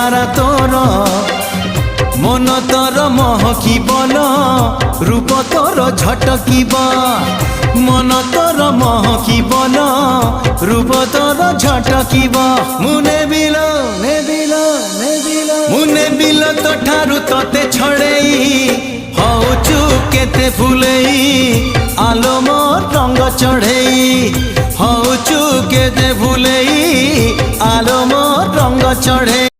চেহারা তোর মন তোর মহকিবন রূপ তোর ঝটকিব মন তোর মহকিবন রূপ তোর ঝটকিব মুনে বিল মুনে বিল তো ঠারু তোতে ছড়েই হউচু কেতে ফুলেই আলো মোর রঙ্গ চढ़ेई হউচু কেতে ফুলেই আলো মোর রঙ্গ চढ़ेई।